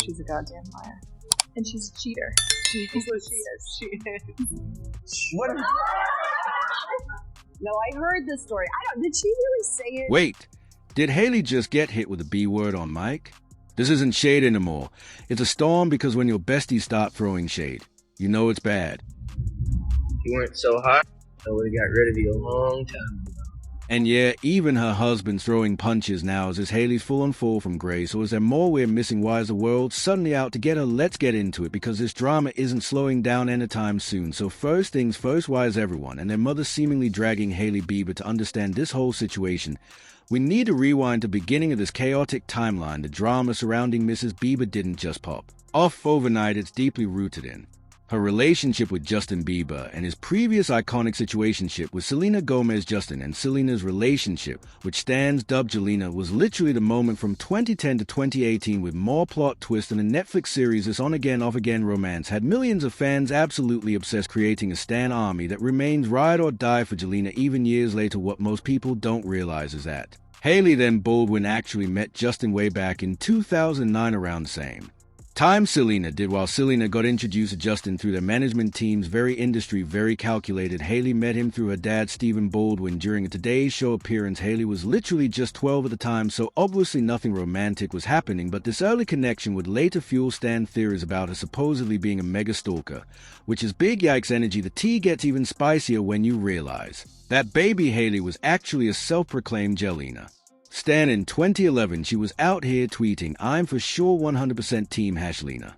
She's a goddamn liar. And she's a cheater. She is. What? No, I heard this story. Did she really say it? Wait, did Hailey just get hit with the B word on mic? This isn't shade anymore. It's a storm because when your besties start throwing shade, you know it's bad. If you weren't so hot, I would have got rid of you a long time ago. And yeah, even her husband's throwing punches now as Hailey's full on fall from grace. So is there more we're missing? Why is the world suddenly out to get her? Let's get into it, because this drama isn't slowing down anytime soon. So first things first, why is everyone and their mother seemingly dragging Hailey Bieber to understand this whole situation? We need to rewind to the beginning of this chaotic timeline. The drama surrounding Mrs. Bieber didn't just pop off overnight. It's deeply rooted in her relationship with Justin Bieber and his previous iconic situationship with Selena Gomez. Justin and Selena's relationship, which stands dubbed Jelena, was literally the moment from 2010 to 2018 with more plot twists than a Netflix series. This on-again, off-again romance had millions of fans absolutely obsessed, creating a stan army that remains ride or die for Jelena even years later. What most people don't realize is that Hailey then Baldwin actually met Justin way back in 2009 around the same time Selena did. While Selena got introduced to Justin through their management team's very industry, very calculated, Hailey met him through her dad, Stephen Baldwin, during a Today Show appearance. Hailey was literally just 12 at the time, so obviously nothing romantic was happening, but this early connection would later fuel stan theories about her supposedly being a mega stalker, which is big yikes energy. The tea gets even spicier when you realize that baby Hailey was actually a self-proclaimed Jelena stan. In 2011, she was out here tweeting, "I'm for sure 100% team #Lena,"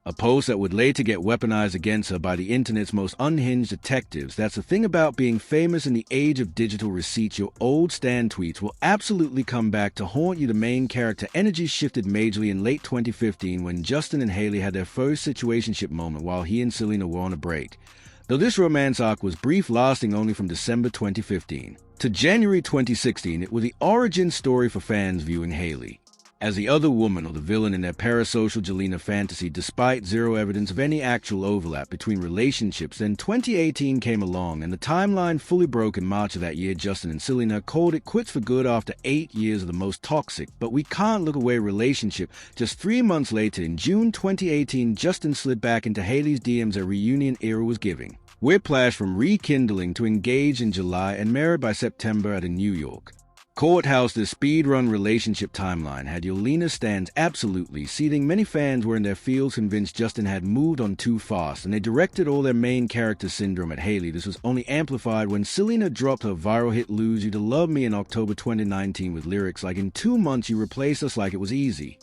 a post that would later get weaponized against her by the internet's most unhinged detectives. That's the thing about being famous in the age of digital receipts. Your old stan tweets will absolutely come back to haunt you. The main character energy shifted majorly in late 2015 when Justin and Hailey had their first situationship moment while he and Selena were on a break. Though this romance arc was brief, lasting only from December 2015 to January 2016, it was the origin story for fans viewing Hailey as the other woman or the villain in their parasocial Jelena fantasy, despite zero evidence of any actual overlap between relationships. Then 2018 came along and the timeline fully broke. In March of that year, Justin and Selena called it quits for good after 8 years of the most toxic but we can't look away relationship. Just 3 months later, in June 2018, Justin slid back into Hailey's DMs. A reunion era was giving whiplash from rekindling to engaged in July and married by September at a New York courthouse. This speedrun relationship timeline had Jelena stans absolutely seething. Many fans were in their feels, convinced Justin had moved on too fast, and they directed all their main character syndrome at Hailey. This was only amplified when Selena dropped her viral hit "Lose You to Love Me" in October 2019 with lyrics like, "In 2 months you replaced us like it was easy,"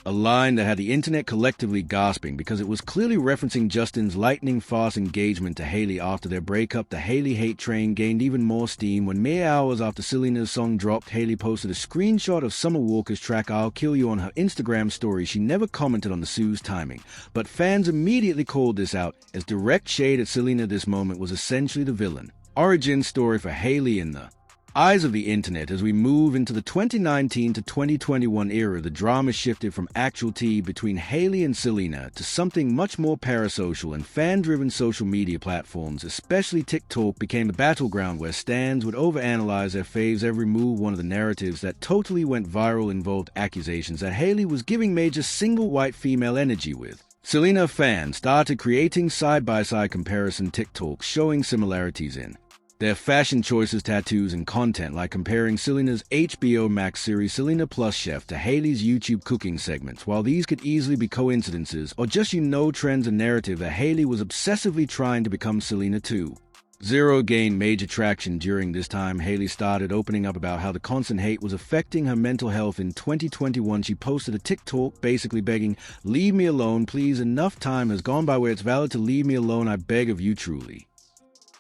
a line that had the internet collectively gasping because it was clearly referencing Justin's lightning-fast engagement to Hailey after their breakup. The Hailey hate train gained even more steam when mere hours after Selena's song dropped, Hailey posted a screenshot of Summer Walker's track "I'll Kill You" on her Instagram story. She never commented on the sue's timing, but fans immediately called this out as direct shade at Selena. This moment was essentially the villain origin story for Hailey in the eyes of the internet. As we move into the 2019 to 2021 era, the drama shifted from actual tea between Hailey and Selena to something much more parasocial, and fan-driven social media platforms, especially TikTok, became the battleground where stans would overanalyze their faves' every move. One of the narratives that totally went viral involved accusations that Hailey was giving major single white female energy with Selena. Fans started creating side-by-side comparison TikToks showing similarities in their fashion choices, tattoos, and content, like comparing Selena's HBO Max series Selena Plus Chef to Hailey's YouTube cooking segments. While these could easily be coincidences or just trends and narrative, that Hailey was obsessively trying to become Selena too. Zero gained major traction during this time. Hailey started opening up about how the constant hate was affecting her mental health. In 2021, she posted a TikTok basically begging, "Leave me alone, please. Enough time has gone by where it's valid to leave me alone. I beg of you truly."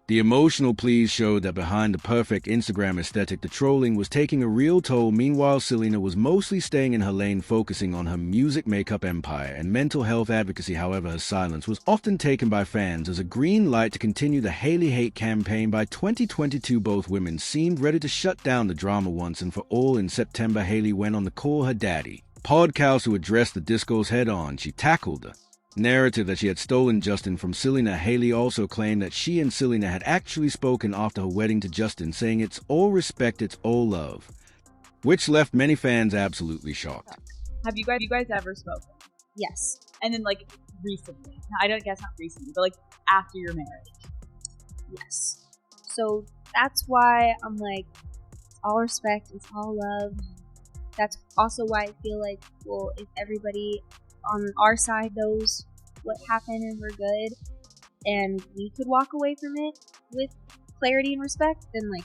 The emotional pleas showed that behind the perfect Instagram aesthetic, the trolling was taking a real toll. Meanwhile, Selena was mostly staying in her lane, focusing on her music, makeup empire, and mental health advocacy. However, her silence was often taken by fans as a green light to continue the Hailey hate campaign. By 2022, both women seemed ready to shut down the drama once and for all. In September, Hailey went on the Call Her Daddy podcast to address the discourse head-on. She tackled the narrative that she had stolen Justin from Selena. Hailey also claimed that she and Selena had actually spoken after her wedding to Justin, saying "It's all respect, it's all love," which left many fans absolutely shocked. Have you guys ever spoken? Yes. And then like recently? I don't guess not recently, but like after your marriage. Yes. So that's why I'm like, it's all respect, it's all love. That's also why I feel like, well, if everybody on our side knows what happened and we're good, and we could walk away from it with clarity and respect, then like,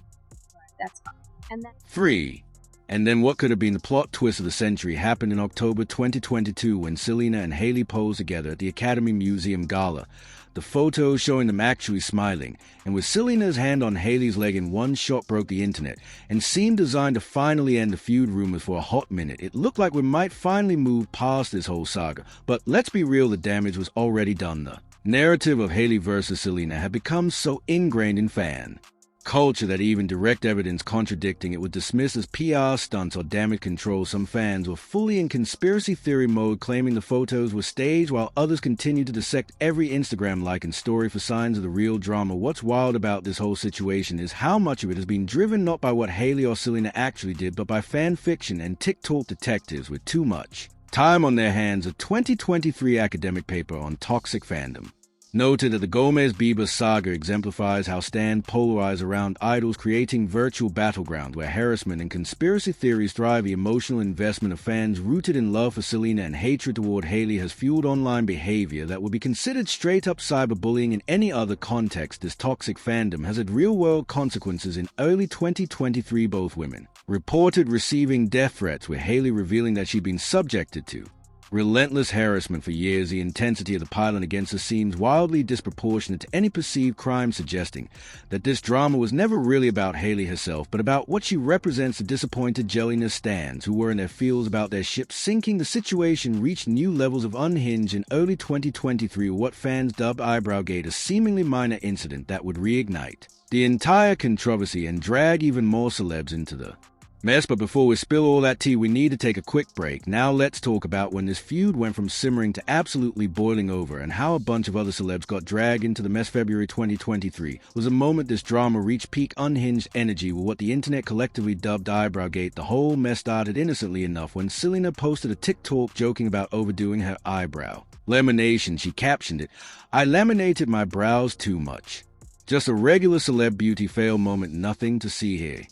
that's fine. And then 3. And then what could have been the plot twist of the century happened in October 2022 when Selena and Hailey posed together at the Academy Museum Gala. The photos showing them actually smiling, and with Selena's hand on Hailey's leg in one shot broke the internet, and seemed designed to finally end the feud rumors for a hot minute. It looked like we might finally move past this whole saga, but let's be real, the damage was already done. The narrative of Hailey versus Selena had become so ingrained in fan culture that even direct evidence contradicting it would dismiss as PR stunts or damage control. Some fans were fully in conspiracy theory mode, claiming the photos were staged, while others continued to dissect every Instagram like and story for signs of the real drama. What's wild about this whole situation is how much of it has been driven not by what Hailey or Selena actually did, but by fan fiction and TikTok detectives with too much time on their hands. A 2023 academic paper on toxic fandom noted that the Gomez-Bieber saga exemplifies how stan polarize around idols, creating virtual battlegrounds where harassment and conspiracy theories thrive. The emotional investment of fans rooted in love for Selena and hatred toward Hailey has fueled online behavior that would be considered straight-up cyberbullying in any other context. This toxic fandom has had real-world consequences. In early 2023, both women reported receiving death threats, with Hailey revealing that she'd been subjected to relentless harassment for years. The intensity of the pile-on against her seems wildly disproportionate to any perceived crime, suggesting that this drama was never really about Hailey herself, but about what she represents to disappointed jelliness stans who were in their feels about their ship sinking. The situation reached new levels of unhinged in early 2023, what fans dubbed Eyebrowgate, a seemingly minor incident that would reignite the entire controversy and drag even more celebs into the mess. But before we spill all that tea, we need to take a quick break. Now let's talk about when this feud went from simmering to absolutely boiling over, and how a bunch of other celebs got dragged into the mess. February 2023 was a moment this drama reached peak unhinged energy with what the internet collectively dubbed Eyebrowgate. The whole mess started innocently enough when Selena posted a TikTok joking about overdoing her eyebrow lamination. She captioned it, "I laminated my brows too much." Just a regular celeb beauty fail moment, nothing to see here.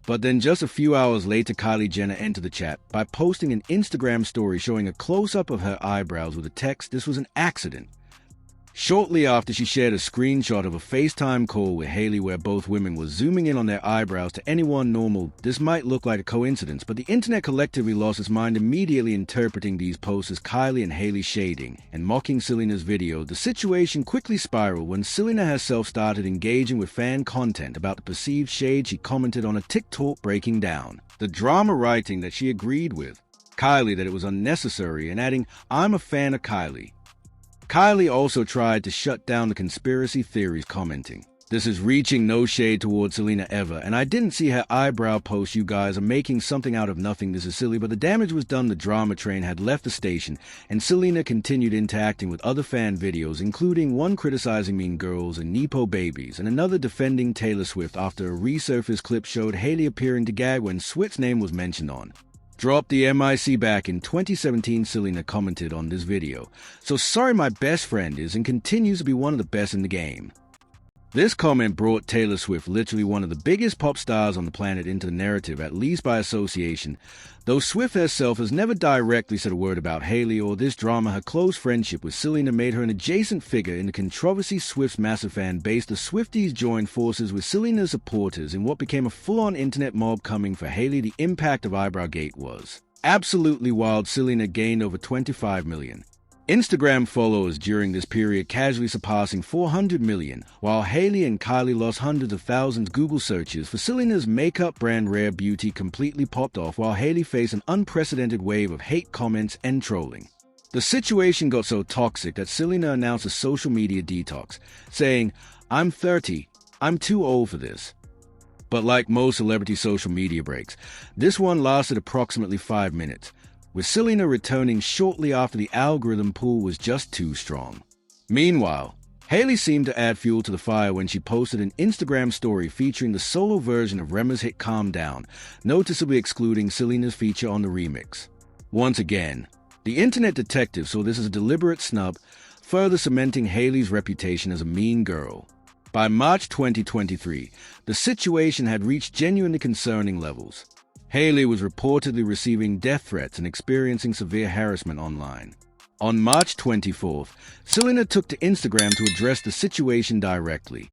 But then just a few hours later, Kylie Jenner entered the chat by posting an Instagram story showing a close-up of her eyebrows with a text, "This was an accident." Shortly after, she shared a screenshot of a FaceTime call with Hailey where both women were zooming in on their eyebrows. To anyone normal, this might look like a coincidence, but the internet collectively lost its mind, immediately interpreting these posts as Kylie and Hailey shading and mocking Selena's video. The situation quickly spiraled when Selena herself started engaging with fan content about the perceived shade. She commented on a TikTok breaking down the drama, writing that she agreed with Kylie that it was unnecessary and adding, "I'm a fan of Kylie." Kylie also tried to shut down the conspiracy theories, commenting, "This is reaching no shade towards Selena ever, and I didn't see her eyebrow post. You guys are making something out of nothing. This is silly." But the damage was done. The drama train had left the station, and Selena continued interacting with other fan videos, including one criticizing Mean Girls and Nepo Babies, and another defending Taylor Swift after a resurfaced clip showed Hailey appearing to gag when Swift's name was mentioned on Drop the MIC. Back in 2017, Selena commented on this video, "So sorry my best friend is and continues to be one of the best in the game." This comment brought Taylor Swift, literally one of the biggest pop stars on the planet, into the narrative, at least by association. Though Swift herself has never directly said a word about Hailey or this drama, her close friendship with Selena made her an adjacent figure in the controversy. Swift's massive fan base, the Swifties, joined forces with Selena's supporters in what became a full-on internet mob coming for Hailey. The impact of Eyebrowgate was absolutely wild. Selena gained over 25 million Instagram followers during this period, casually surpassing 400 million, while Hailey and Kylie lost hundreds of thousands. Google searches for Selena's makeup brand Rare Beauty completely popped off, while Hailey faced an unprecedented wave of hate comments and trolling. The situation got so toxic that Selena announced a social media detox, saying, "I'm 30, I'm too old for this." But like most celebrity social media breaks, this one lasted approximately 5 minutes, with Selena returning shortly after the algorithm pull was just too strong. Meanwhile, Hailey seemed to add fuel to the fire when she posted an Instagram story featuring the solo version of Rema's hit Calm Down, noticeably excluding Selena's feature on the remix. Once again, the internet detective saw this as a deliberate snub, further cementing Hailey's reputation as a mean girl. By March 2023, the situation had reached genuinely concerning levels. Hailey was reportedly receiving death threats and experiencing severe harassment online. On March 24th, Selena took to Instagram to address the situation directly.